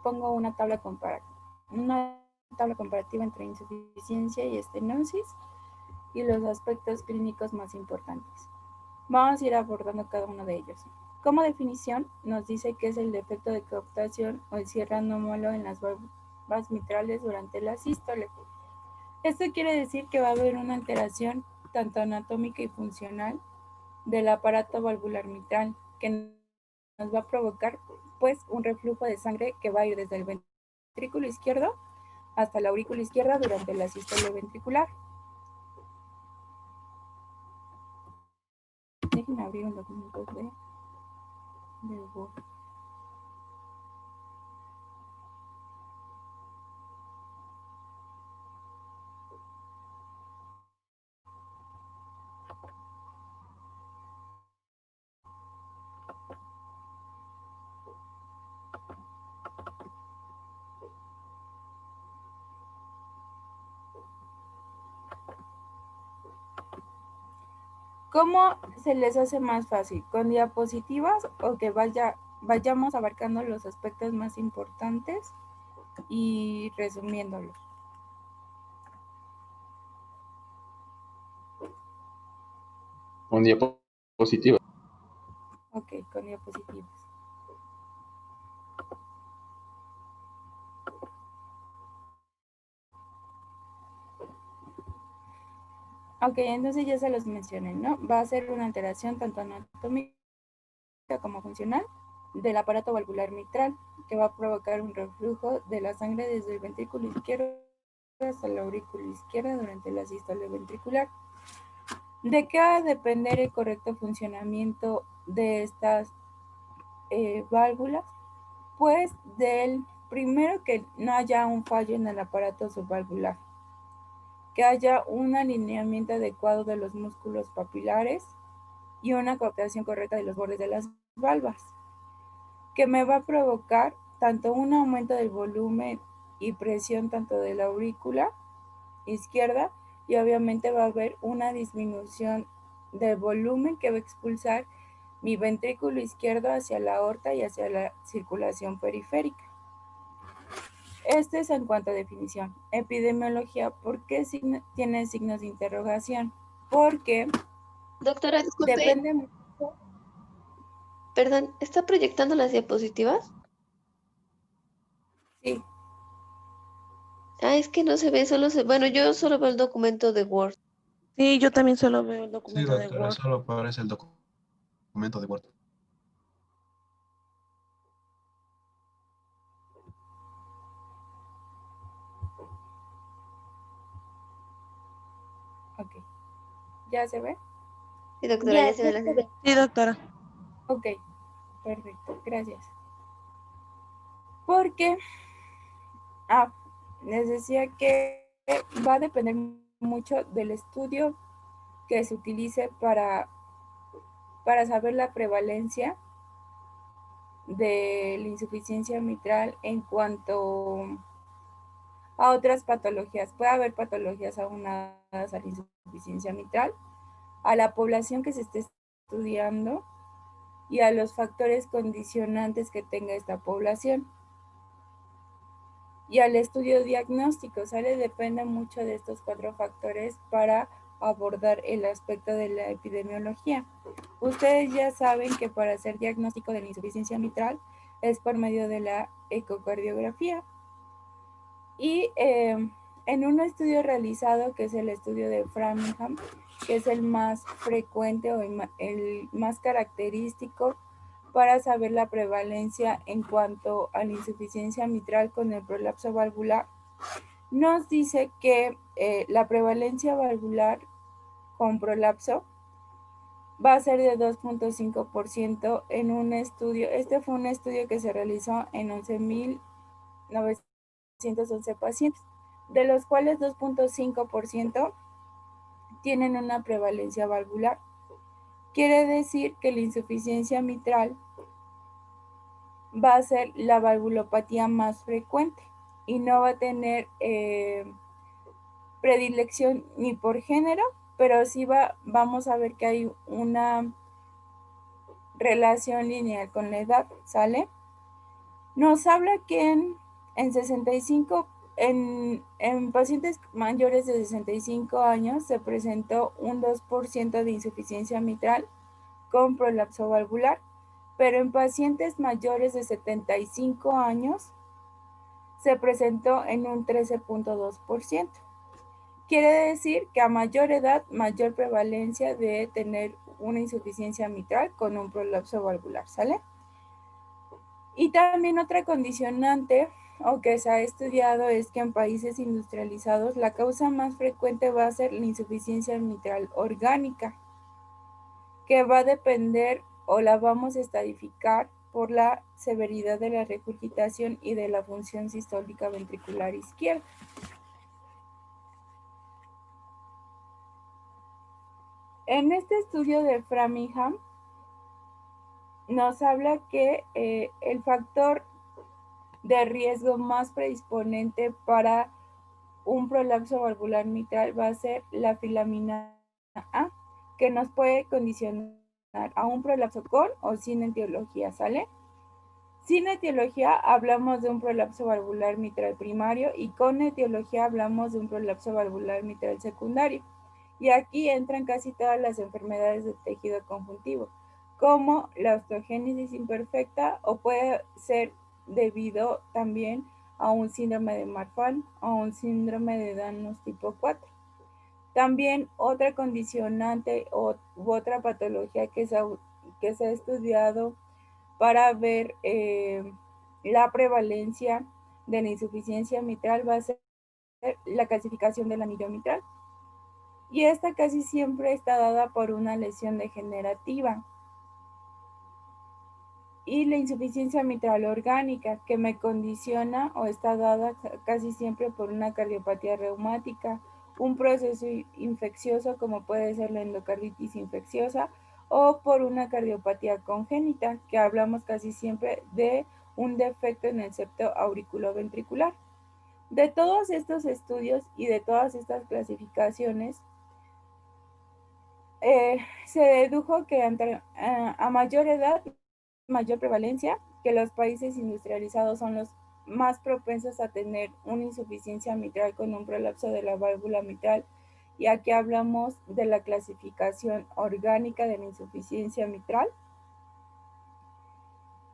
pongo una tabla comparativa entre insuficiencia y estenosis y los aspectos clínicos más importantes. Vamos a ir abordando cada uno de ellos. Como definición, nos dice que es el defecto de cooptación o el cierre anómalo en las valvas mitrales durante la sístole. Esto quiere decir que va a haber una alteración tanto anatómica y funcional del aparato valvular mitral que nos va a provocar pues un reflujo de sangre que va a ir desde el ventrículo izquierdo hasta la aurícula izquierda durante la sístole ventricular. Déjenme abrir un documento de Word. ¿Cómo se les hace más fácil? ¿Con diapositivas o que vayamos abarcando los aspectos más importantes y resumiéndolos? Con diapositivas. Ok, con diapositivas. Ok, entonces ya se los mencioné, ¿no? Va a ser una alteración tanto anatómica como funcional del aparato valvular mitral, que va a provocar un reflujo de la sangre desde el ventrículo izquierdo hasta la aurícula izquierda durante la sístole ventricular. ¿De qué va a depender el correcto funcionamiento de estas válvulas? Pues del primero que no haya un fallo en el aparato subvalvular, que haya un alineamiento adecuado de los músculos papilares y una cooptación correcta de los bordes de las valvas, que me va a provocar tanto un aumento del volumen y presión tanto de la aurícula izquierda y obviamente va a haber una disminución del volumen que va a expulsar mi ventrículo izquierdo hacia la aorta y hacia la circulación periférica. Este es en cuanto a definición. Epidemiología, ¿por qué tiene signos de interrogación? Porque Doctora, disculpe, depende mucho. perdón, ¿está proyectando las diapositivas? Sí, Ah, es que no se ve, bueno, yo solo veo el documento de Word. Sí, yo también solo veo el Sí, documento de doctora, Word. solo aparece el documento de Word. ok. ¿Ya se ve? Sí, doctora, ya se ve las diapositivas. Sí, doctora. Ok, perfecto, gracias. Porque, les decía que va a depender mucho del estudio que se utilice para saber la prevalencia de la insuficiencia mitral en cuanto a otras patologías. Puede haber patologías aunadas a la insuficiencia mitral, a la población que se esté estudiando y a los factores condicionantes que tenga esta población. Y al estudio diagnóstico, ¿sale? Depende mucho de estos 4 factores para abordar el aspecto de la epidemiología. Ustedes ya saben que para hacer diagnóstico de la insuficiencia mitral es por medio de la ecocardiografía. Y en un estudio realizado, que es el estudio de Framingham, que es el más frecuente o el más característico para saber la prevalencia en cuanto a la insuficiencia mitral con el prolapso valvular, nos dice que la prevalencia valvular con prolapso va a ser de 2.5% en un estudio. Este fue un estudio que se realizó en 11.911 pacientes, de los cuales 2.5% tienen una prevalencia valvular. Quiere decir que la insuficiencia mitral va a ser la valvulopatía más frecuente y no va a tener predilección ni por género, pero sí vamos a ver que hay una relación lineal con la edad, ¿sale? Nos habla que en pacientes mayores de 65 años se presentó un 2% de insuficiencia mitral con prolapso valvular, pero en pacientes mayores de 75 años se presentó en un 13.2%. Quiere decir que a mayor edad, mayor prevalencia de tener una insuficiencia mitral con un prolapso valvular, ¿sale? Y también otra condicionante o que se ha estudiado es que en países industrializados la causa más frecuente va a ser la insuficiencia mitral orgánica, que va a depender o la vamos a estadificar por la severidad de la regurgitación y de la función sistólica ventricular izquierda. En este estudio de Framingham nos habla que el factor de riesgo más predisponente para un prolapso valvular mitral va a ser la filamina A, que nos puede condicionar a un prolapso con o sin etiología, ¿sale? Sin etiología hablamos de un prolapso valvular mitral primario y con etiología hablamos de un prolapso valvular mitral secundario. Y aquí entran casi todas las enfermedades del tejido conjuntivo, como la osteogénesis imperfecta o puede ser debido también a un síndrome de Marfan o un síndrome de Danos tipo 4. También otra condicionante u otra patología que se ha estudiado para ver la prevalencia de la insuficiencia mitral va a ser la calcificación del anillo mitral. Y esta casi siempre está dada por una lesión degenerativa. Y la insuficiencia mitral orgánica, que me condiciona o está dada casi siempre por una cardiopatía reumática, un proceso infeccioso como puede ser la endocarditis infecciosa o por una cardiopatía congénita, que hablamos casi siempre de un defecto en el septo auriculoventricular. De todos estos estudios y de todas estas clasificaciones, se dedujo que a mayor edad, mayor prevalencia, que los países industrializados son los más propensos a tener una insuficiencia mitral con un prolapso de la válvula mitral. Y aquí hablamos de la clasificación orgánica de la insuficiencia mitral.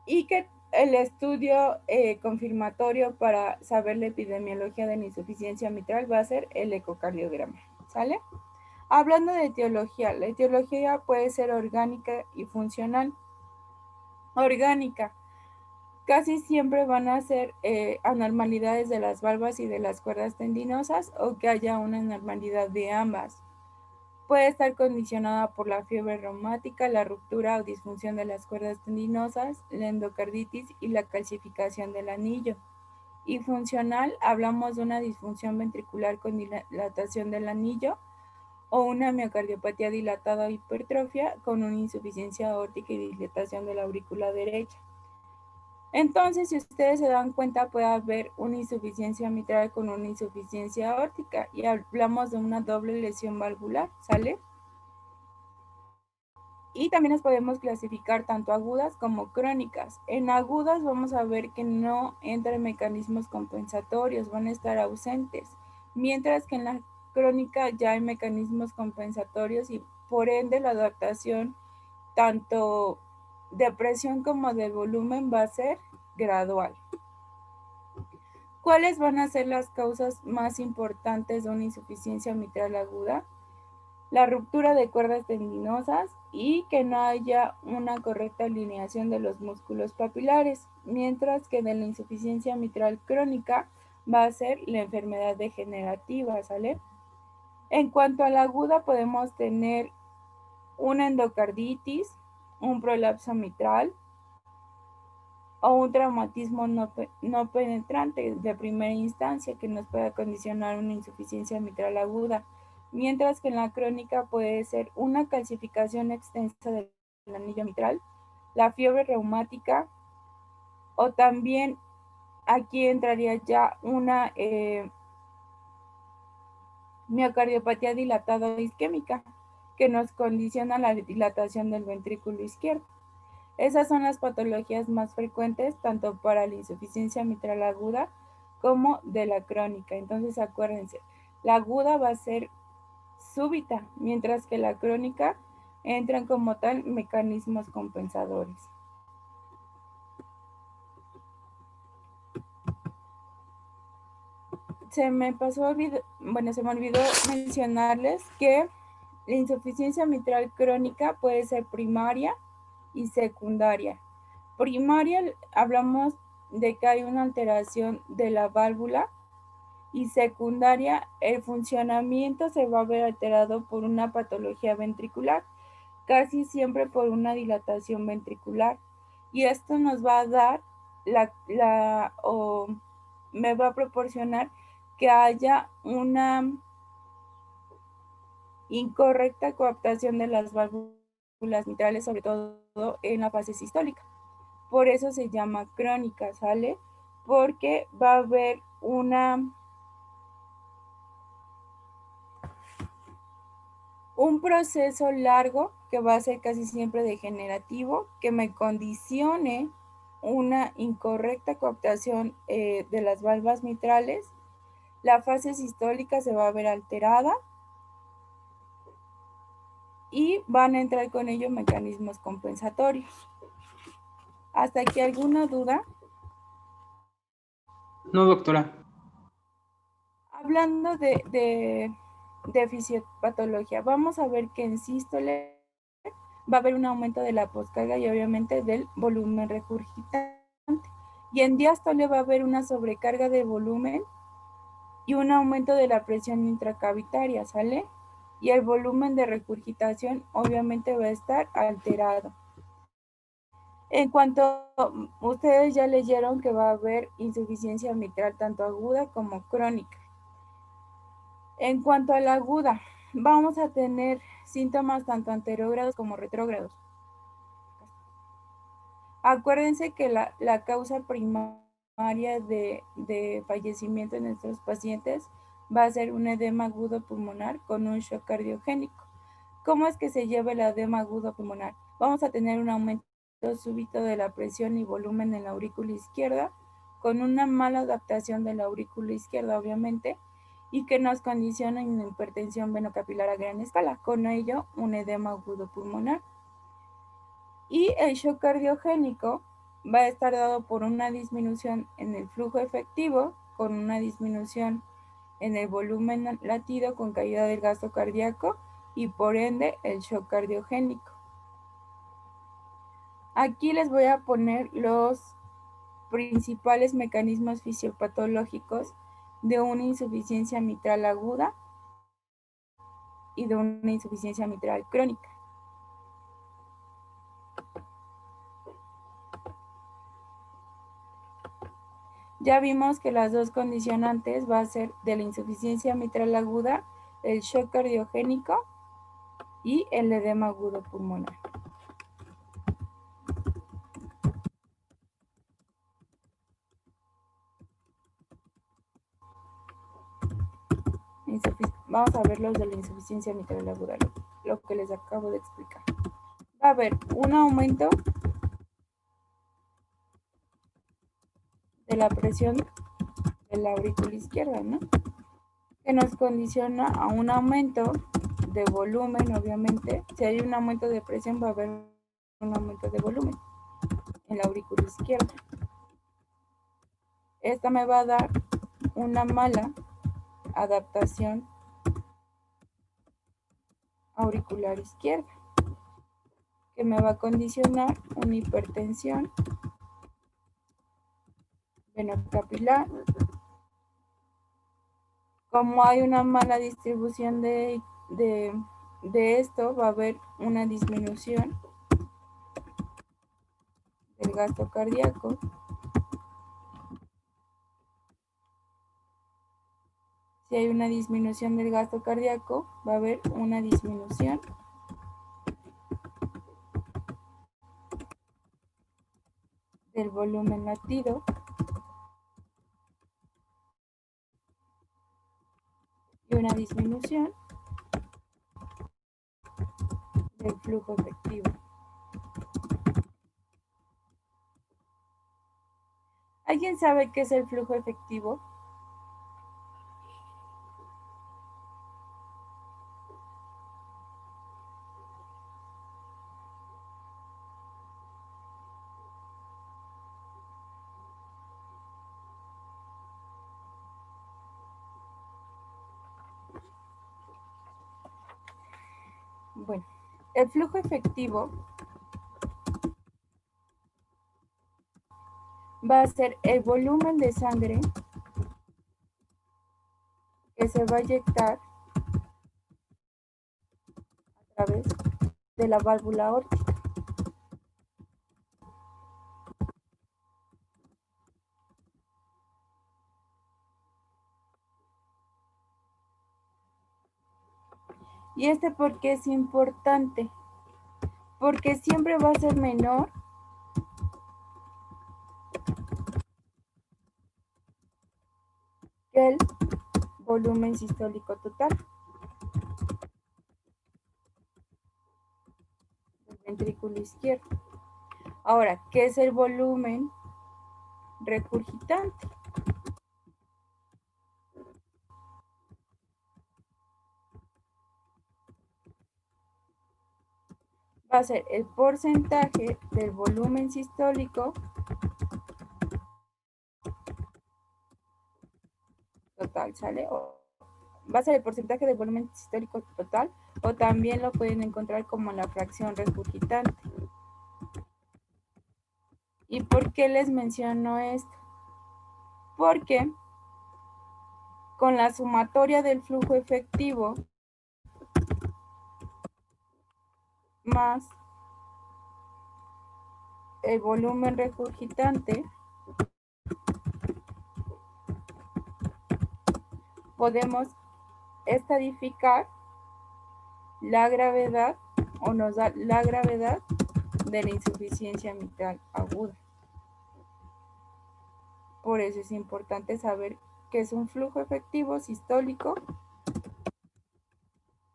Y que el estudio confirmatorio para saber la epidemiología de la insuficiencia mitral va a ser el ecocardiograma, ¿sale? Hablando de etiología, la etiología puede ser orgánica y funcional. Orgánica, casi siempre van a ser anormalidades de las valvas y de las cuerdas tendinosas o que haya una anormalidad de ambas. Puede estar condicionada por la fiebre reumática, la ruptura o disfunción de las cuerdas tendinosas, la endocarditis y la calcificación del anillo. Y funcional, hablamos de una disfunción ventricular con dilatación del anillo o una miocardiopatía dilatada o hipertrofia con una insuficiencia aórtica y dilatación de la aurícula derecha. Entonces, si ustedes se dan cuenta, puede haber una insuficiencia mitral con una insuficiencia aórtica y hablamos de una doble lesión valvular, ¿sale? Y también las podemos clasificar tanto agudas como crónicas. En agudas vamos a ver que no entran mecanismos compensatorios, van a estar ausentes, mientras que en la crónica ya hay mecanismos compensatorios y por ende la adaptación tanto de presión como de volumen va a ser gradual. ¿Cuáles van a ser las causas más importantes de una insuficiencia mitral aguda? La ruptura de cuerdas tendinosas y que no haya una correcta alineación de los músculos papilares, mientras que de la insuficiencia mitral crónica va a ser la enfermedad degenerativa, ¿sale? En cuanto a la aguda, podemos tener una endocarditis, un prolapso mitral o un traumatismo no penetrante de primera instancia que nos pueda condicionar una insuficiencia mitral aguda, mientras que en la crónica puede ser una calcificación extensa del anillo mitral, la fiebre reumática o también aquí entraría ya una miocardiopatía dilatada o isquémica que nos condiciona la dilatación del ventrículo izquierdo. Esas son las patologías más frecuentes, tanto para la insuficiencia mitral aguda como de la crónica. Entonces, acuérdense, la aguda va a ser súbita, mientras que la crónica entran como tal mecanismos compensadores. Se me olvidó mencionarles que la insuficiencia mitral crónica puede ser primaria y secundaria. Primaria, hablamos de que hay una alteración de la válvula, y secundaria, el funcionamiento se va a ver alterado por una patología ventricular, casi siempre por una dilatación ventricular. Y esto nos va a dar me va a proporcionar que haya una incorrecta coaptación de las válvulas mitrales, sobre todo en la fase sistólica. Por eso se llama crónica, ¿sale? Porque va a haber un proceso largo que va a ser casi siempre degenerativo, que me condicione una incorrecta coaptación de las válvulas mitrales. La fase sistólica se va a ver alterada y van a entrar con ello mecanismos compensatorios. ¿Hasta aquí alguna duda? No, doctora. Hablando de fisiopatología, vamos a ver que en sístole va a haber un aumento de la poscarga y obviamente del volumen regurgitante. Y en diástole va a haber una sobrecarga de volumen y un aumento de la presión intracavitaria, ¿sale? Y el volumen de regurgitación obviamente va a estar alterado. En cuanto ustedes ya leyeron que va a haber insuficiencia mitral tanto aguda como crónica. En cuanto a la aguda, vamos a tener síntomas tanto anterógrados como retrógrados. Acuérdense que la causa primaria de fallecimiento en nuestros pacientes va a ser un edema agudo pulmonar con un shock cardiogénico. ¿Cómo es que se lleva el edema agudo pulmonar? Vamos a tener un aumento súbito de la presión y volumen en la aurícula izquierda, con una mala adaptación de la aurícula izquierda, obviamente, y que nos condiciona una hipertensión venocapilar a gran escala, con ello un edema agudo pulmonar. Y el shock cardiogénico va a estar dado por una disminución en el flujo efectivo, con una disminución en el volumen latido con caída del gasto cardíaco y por ende el shock cardiogénico. Aquí les voy a poner los principales mecanismos fisiopatológicos de una insuficiencia mitral aguda y de una insuficiencia mitral crónica. Ya vimos que las dos condicionantes va a ser de la insuficiencia mitral aguda, el shock cardiogénico y el edema agudo pulmonar. Vamos a ver los de la insuficiencia mitral aguda, lo que les acabo de explicar. Va a haber un aumento de la presión de la aurícula izquierda, ¿no? Que nos condiciona a un aumento de volumen, obviamente. Si hay un aumento de presión, va a haber un aumento de volumen en la aurícula izquierda. Esta me va a dar una mala adaptación auricular izquierda, que me va a condicionar una hipertensión venocapilar. Como hay una mala distribución de esto, va a haber una disminución del gasto cardíaco. Si hay una disminución del gasto cardíaco, va a haber una disminución del volumen latido y una disminución del flujo efectivo. ¿Alguien sabe qué es el flujo efectivo? Bueno, el flujo efectivo va a ser el volumen de sangre que se va a inyectar a través de la válvula aórtica. ¿Y por qué es importante? Porque siempre va a ser menor que el volumen sistólico total del ventrículo izquierdo. Ahora, ¿qué es el volumen regurgitante? Va a ser el porcentaje del volumen sistólico total, ¿sale? O va a ser el porcentaje del volumen sistólico total, o también lo pueden encontrar como la fracción regurgitante. ¿Y por qué les menciono esto? Porque con la sumatoria del flujo efectivo más el volumen regurgitante, podemos estadificar la gravedad, o nos da la gravedad de la insuficiencia mitral aguda. Por eso es importante saber qué es un flujo efectivo sistólico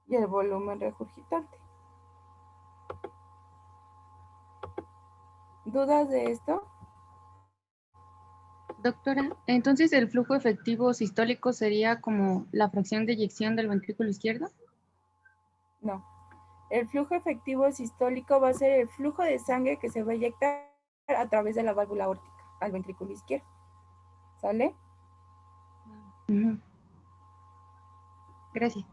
y el volumen regurgitante. ¿Dudas de esto? Doctora, entonces el flujo efectivo sistólico sería como la fracción de eyección del ventrículo izquierdo. No. El flujo efectivo sistólico va a ser el flujo de sangre que se va a inyectar a través de la válvula aórtica al ventrículo izquierdo. ¿Sale? Ujú. Gracias.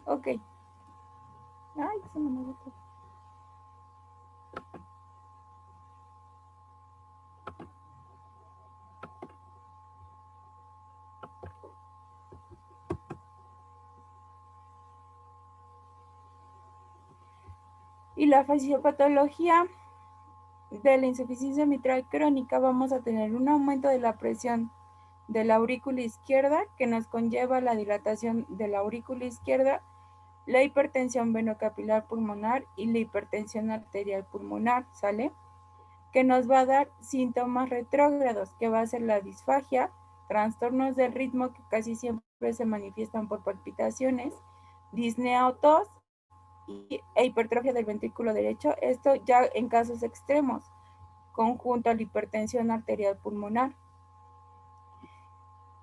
Ok. Ay, se me olvidó todo. Y la fisiopatología de la insuficiencia mitral crónica, vamos a tener un aumento de la presión de la aurícula izquierda que nos conlleva la dilatación de la aurícula izquierda, la hipertensión venocapilar pulmonar y la hipertensión arterial pulmonar, ¿sale? Que nos va a dar síntomas retrógrados, que va a ser la disfagia, trastornos del ritmo que casi siempre se manifiestan por palpitaciones, disnea o tos e hipertrofia del ventrículo derecho, esto ya en casos extremos, conjunto a la hipertensión arterial pulmonar.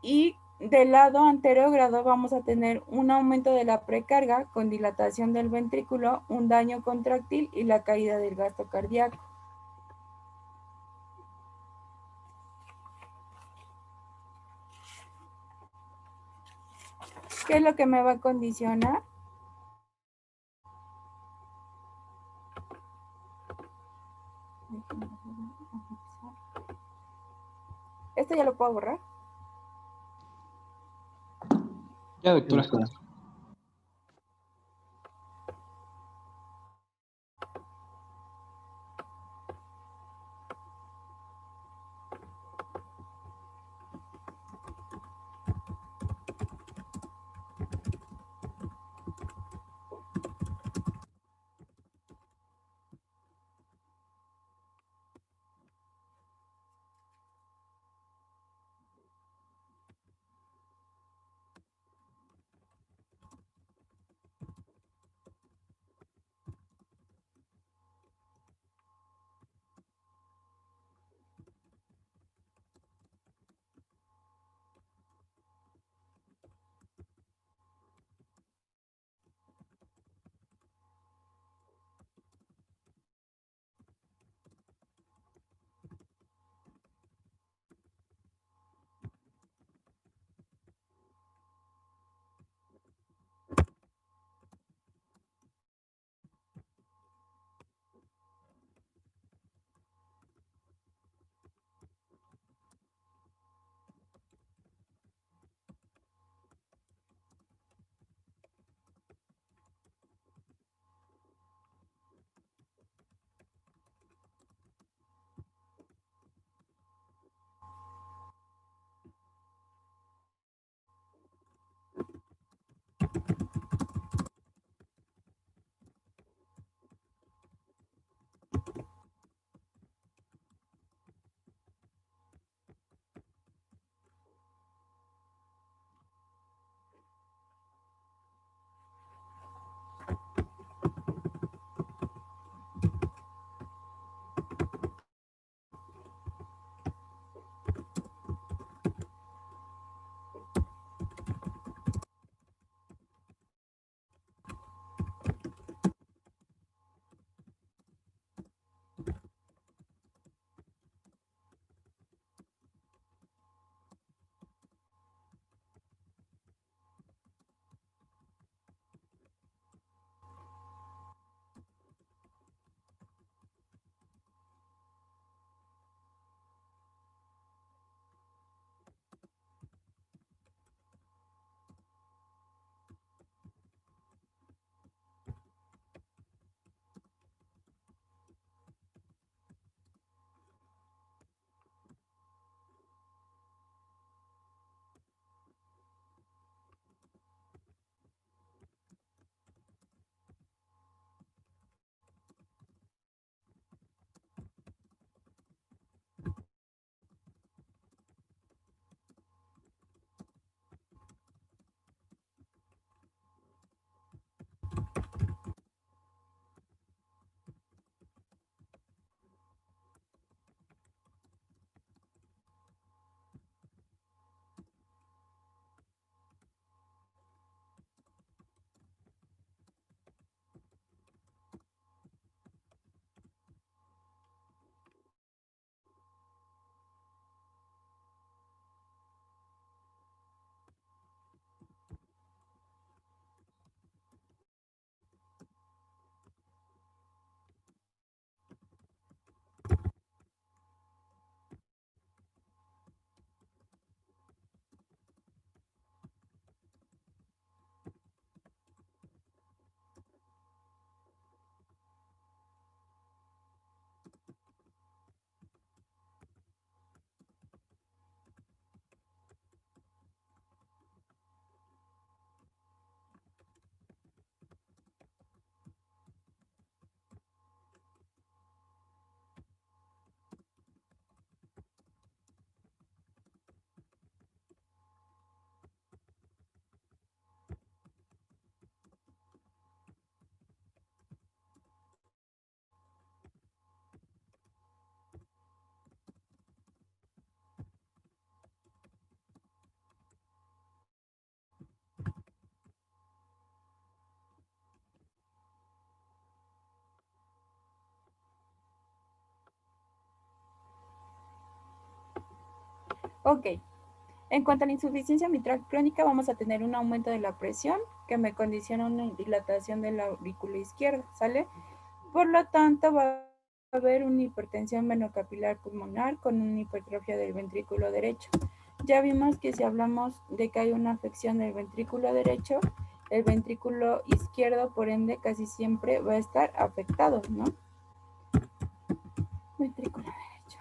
Y del lado anterógrado vamos a tener un aumento de la precarga con dilatación del ventrículo, un daño contráctil y la caída del gasto cardíaco. ¿Qué es lo que me va a condicionar? ¿Esto ya lo puedo borrar? Ya, doctora. Ok. En cuanto a la insuficiencia mitral crónica, vamos a tener un aumento de la presión que me condiciona una dilatación de la aurícula izquierda, ¿sale? Por lo tanto, va a haber una hipertensión venocapilar pulmonar con una hipertrofia del ventrículo derecho. Ya vimos que si hablamos de que hay una afección del ventrículo derecho, el ventrículo izquierdo, por ende, casi siempre va a estar afectado, ¿no? Ventrículo derecho.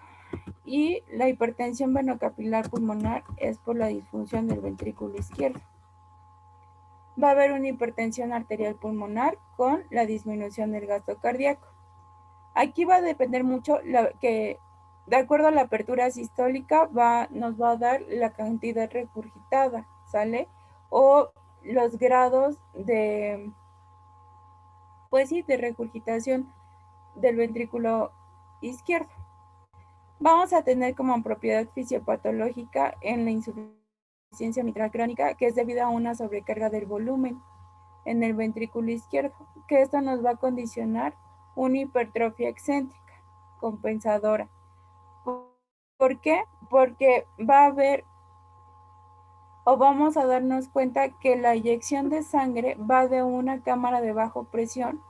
Y la hipertensión venocapilar pulmonar es por la disfunción del ventrículo izquierdo. Va a haber una hipertensión arterial pulmonar con la disminución del gasto cardíaco. Aquí va a depender mucho que, de acuerdo a la apertura sistólica, nos va a dar la cantidad regurgitada, ¿sale? O los grados de, pues sí, de regurgitación del ventrículo izquierdo. Vamos a tener como propiedad fisiopatológica en la insuficiencia mitral crónica, que es debido a una sobrecarga del volumen en el ventrículo izquierdo, que esto nos va a condicionar una hipertrofia excéntrica compensadora. ¿Por qué? Porque va a haber o vamos a darnos cuenta que la eyección de sangre va de una cámara de bajo presión,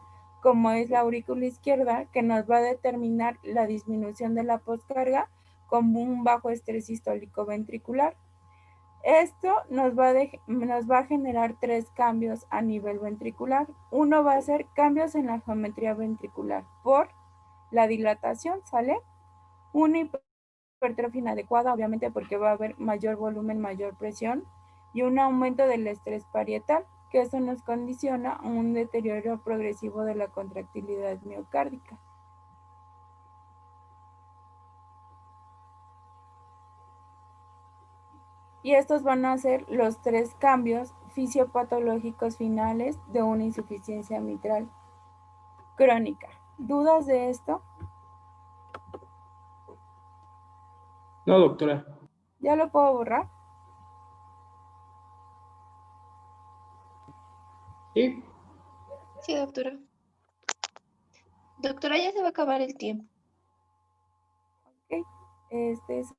como es la aurícula izquierda, que nos va a determinar la disminución de la poscarga como un bajo estrés sistólico ventricular. Esto nos va a generar 3 cambios a nivel ventricular. Uno va a ser cambios en la geometría ventricular por la dilatación, ¿sale? Una hipertrofia inadecuada, obviamente porque va a haber mayor volumen, mayor presión, y un aumento del estrés parietal, que eso nos condiciona a un deterioro progresivo de la contractilidad miocárdica. Y estos van a ser los 3 cambios fisiopatológicos finales de una insuficiencia mitral crónica. ¿Dudas de esto? No, doctora. ¿Ya lo puedo borrar? Sí. Sí, doctora. Doctora, ya se va a acabar el tiempo. Ok. Este es